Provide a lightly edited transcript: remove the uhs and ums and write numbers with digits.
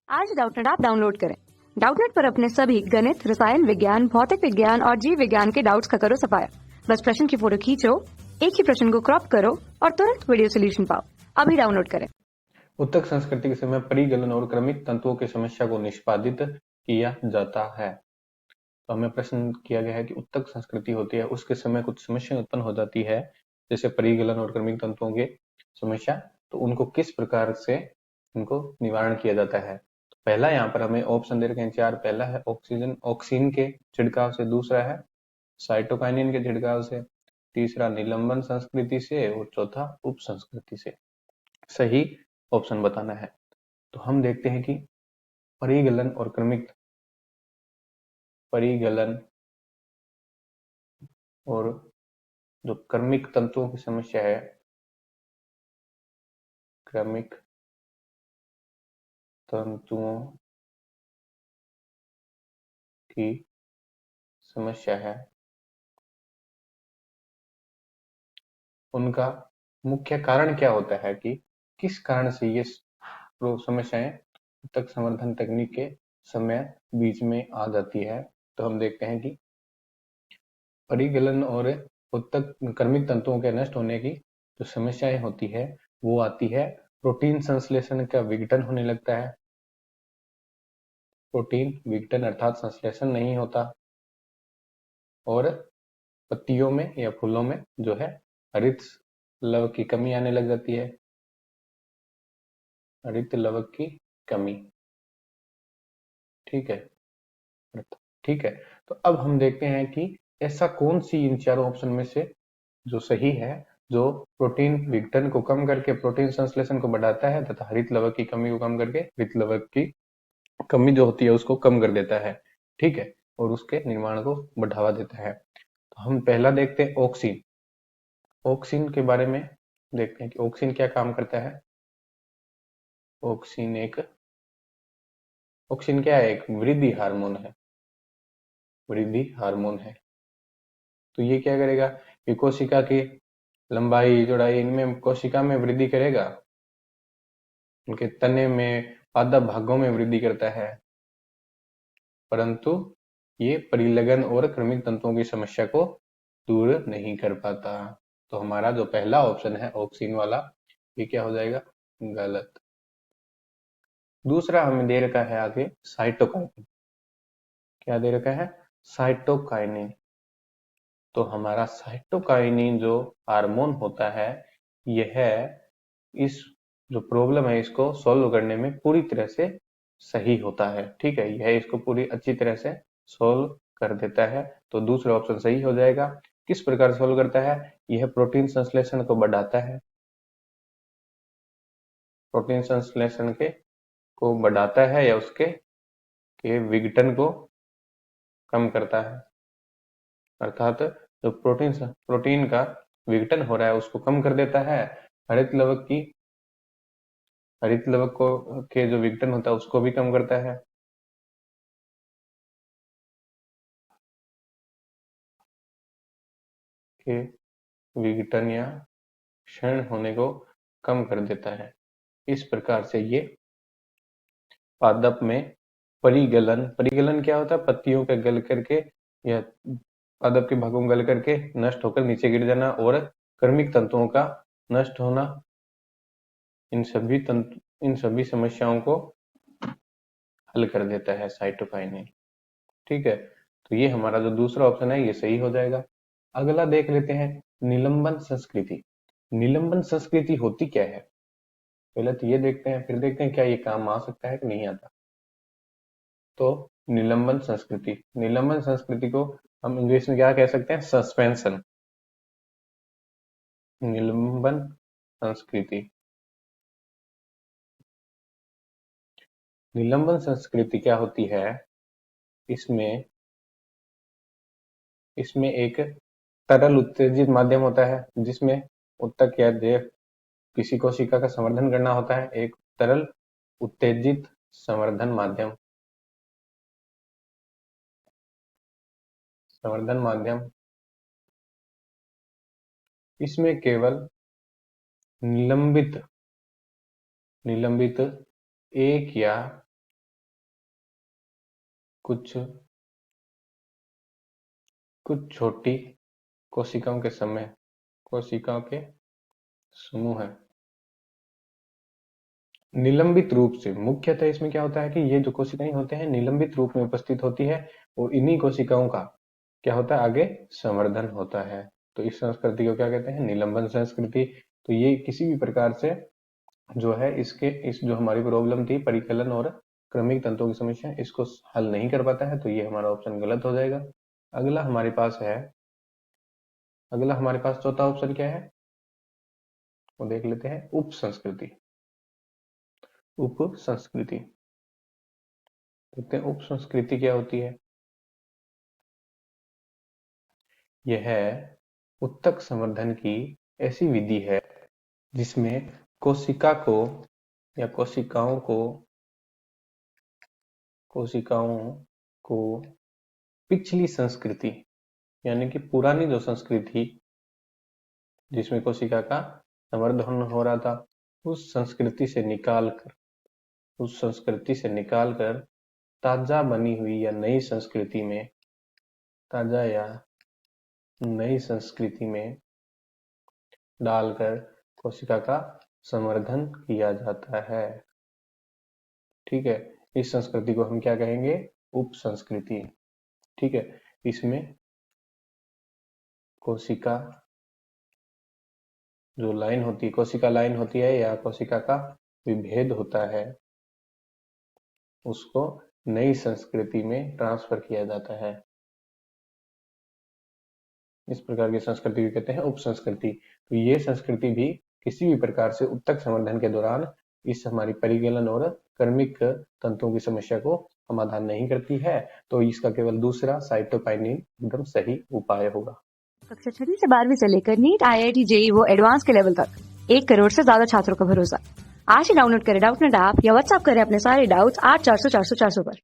आज Doubtnut app download करें। Doubtnut पर अपने सभी गणित, रसायन विज्ञान, भौतिक विज्ञान और जीव विज्ञान के डाउट्स का करो सफाया। बस प्रश्न की फोटो खींचो, एक ही प्रश्न को क्रॉप करो और तुरंत वीडियो सोल्यूशन पाओ। अभी डाउनलोड करें। उत्तक संस्कृति के समय परिगलन और क्रमिक तंतुओं की समस्या को निष्पादित किया जाता है। तो हमें प्रश्न किया गया है कि उत्तक संस्कृति होती है, उसके समय कुछ समस्या उत्पन्न हो जाती है, जैसे परिगलन और क्रमिक तंतुओं की समस्या। तो उनको किस प्रकार से उनको निवारण किया जाता है। तो पहला यहाँ पर हमें ऑप्शन दे रखे हैं 4। पहला है ऑक्सीन के छिड़काव से, दूसरा है साइटोकाइनिन के छिड़काव से, तीसरा निलंबन संस्कृति से और चौथा उप संस्कृति से। सही ऑप्शन बताना है। तो हम देखते हैं कि परिगलन और परिगलन और जो क्रमिक तंतुओं की समस्या है, क्रमिक तंतुओं की समस्या है, उनका मुख्य कारण क्या होता है कि किस कारण से ये समस्याएं तक संवर्धन तकनीक के समय बीच में आ जाती है। तो हम देखते हैं कि परिगलन और उत्तक क्रमिक तंतुओं के नष्ट होने की जो समस्याएं होती है वो आती है प्रोटीन संश्लेषण का विघटन होने लगता है। प्रोटीन विघटन अर्थात संश्लेषण नहीं होता और पत्तियों में या फूलों में जो है हरित लवक की कमी आने लग जाती है। हरित लवक की कमी, ठीक है। ठीक है, तो अब हम देखते हैं कि ऐसा कौन सी इन चारों ऑप्शन में से जो सही है, जो प्रोटीन विघटन को कम करके प्रोटीन संश्लेषण को बढ़ाता है तथा हरित लवक की कमी को कम करके हरित लवक की कमी जो होती है उसको कम कर देता है, ठीक है, और उसके निर्माण को बढ़ावा देता है। तो हम पहला देखते हैं ऑक्सीन। ऑक्सीन के बारे में देखते हैं कि ऑक्सीन क्या काम करता है। ऑक्सीन क्या है? एक वृद्धि हार्मोन है, वृद्धि हार्मोन है। तो ये क्या करेगा कि कोशिका की लंबाई चौड़ाई इनमें कोशिका में वृद्धि करेगा, उनके तने में पादप भागों में वृद्धि करता है, परंतु ये परिलगन और क्रमिक तंतुओं की समस्या को दूर नहीं कर पाता। तो हमारा जो पहला ऑप्शन है ऑक्सीन वाला, ये क्या हो जाएगा? गलत। दूसरा हमें दे रखा है आगे साइटोकाइनिन। क्या दे रखा है? साइटोकाइनिन। तो हमारा साइटोकाइनिन जो हार्मोन होता है, यह इस जो प्रॉब्लम है इसको सॉल्व करने में पूरी तरह से सही होता है, ठीक है। यह इसको पूरी अच्छी तरह से सॉल्व कर देता है। तो दूसरा ऑप्शन सही हो जाएगा। किस प्रकार सॉल्व करता है? यह प्रोटीन संश्लेषण को बढ़ाता है, प्रोटीन संश्लेषण के को बढ़ाता है या उसके के विघटन को कम करता है, अर्थात जो प्रोटीन का विघटन हो रहा है उसको कम कर देता है। हरित लवक की हरित लवक को के जो विघटन होता है उसको भी कम करता है। के विघटन या क्षरण होने को कम कर देता है। इस प्रकार से ये पादप में परिगलन क्या होता है? पत्तियों के गल करके या पादप के भागों में गल करके नष्ट होकर नीचे गिर जाना, और क्रमिक तंतुओं का नष्ट होना, इन सभी समस्याओं को हल कर देता है साइटोकाइनिन, ठीक है। तो ये हमारा जो दूसरा ऑप्शन है ये सही हो जाएगा। अगला देख लेते हैं निलंबन संस्कृति। निलंबन संस्कृति होती क्या है? पहले तो ये देखते हैं, फिर देखते हैं क्या ये काम आ सकता है कि नहीं आता। तो निलंबन संस्कृति को हम इंग्लिश में क्या कह सकते हैं? सस्पेंशन। निलंबन संस्कृति, निलंबन संस्कृति क्या होती है? इसमें एक तरल उत्तेजित माध्यम होता है जिसमें उत्तक या देह किसी कोशिका का संवर्धन करना होता है। एक तरल उत्तेजित संवर्धन माध्यम, इसमें केवल निलंबित एक या कुछ छोटी कोशिकाओं के समूह है। निलंबित रूप से, मुख्यतः इसमें क्या होता है कि ये जो कोशिकाएं होते हैं निलंबित रूप में उपस्थित होती है और इन्हीं कोशिकाओं का क्या होता है, आगे संवर्धन होता है। तो इस संस्कृति को क्या कहते हैं, निलंबन संस्कृति। तो ये किसी भी प्रकार से जो है इस जो हमारी प्रॉब्लम थी परिकलन और क्रमिक तंतुओं की समस्या, इसको हल नहीं कर पाता है, तो ये हमारा ऑप्शन गलत हो जाएगा। अगला हमारे पास चौथा ऑप्शन क्या है, वो देख लेते हैं, उप संस्कृति। देखते हैं उप संस्कृति क्या होती है। यह उत्तक संवर्धन की ऐसी विधि है जिसमें कोशिकाओं को पिछली संस्कृति, यानी कि पुरानी जो संस्कृति जिसमें कोशिका का संवर्धन हो रहा था, उस संस्कृति से निकालकर ताजा बनी हुई या नई संस्कृति में डालकर कोशिका का संवर्धन किया जाता है। ठीक है, इस संस्कृति को हम क्या कहेंगे, उप संस्कृति। ठीक है, इसमें कोशिका लाइन होती है या कोशिका का विभेद होता है, उसको नई संस्कृति में ट्रांसफर किया जाता है। इस प्रकार की संस्कृति को कहते हैं उप संस्कृति। तो ये संस्कृति भी किसी भी प्रकार से उत्तक संवर्धन के दौरान इस हमारी परिगलन और क्रमिक तंतुओं की समस्या को समाधान नहीं करती है। तो इसका केवल दूसरा साइटोकाइनिन एकदम सही उपाय होगा। कक्षा 6वीं से 12वीं से लेकर नीट, IIT, JEE वो एडवांस के लेवल तक 1 करोड़ से ज्यादा छात्रों का भरोसा। आज ही डाउनलोड करें डाउटनेट ऐप या व्हाट्सएप करें अपने सारे डाउट्स 8400 400 400 पर।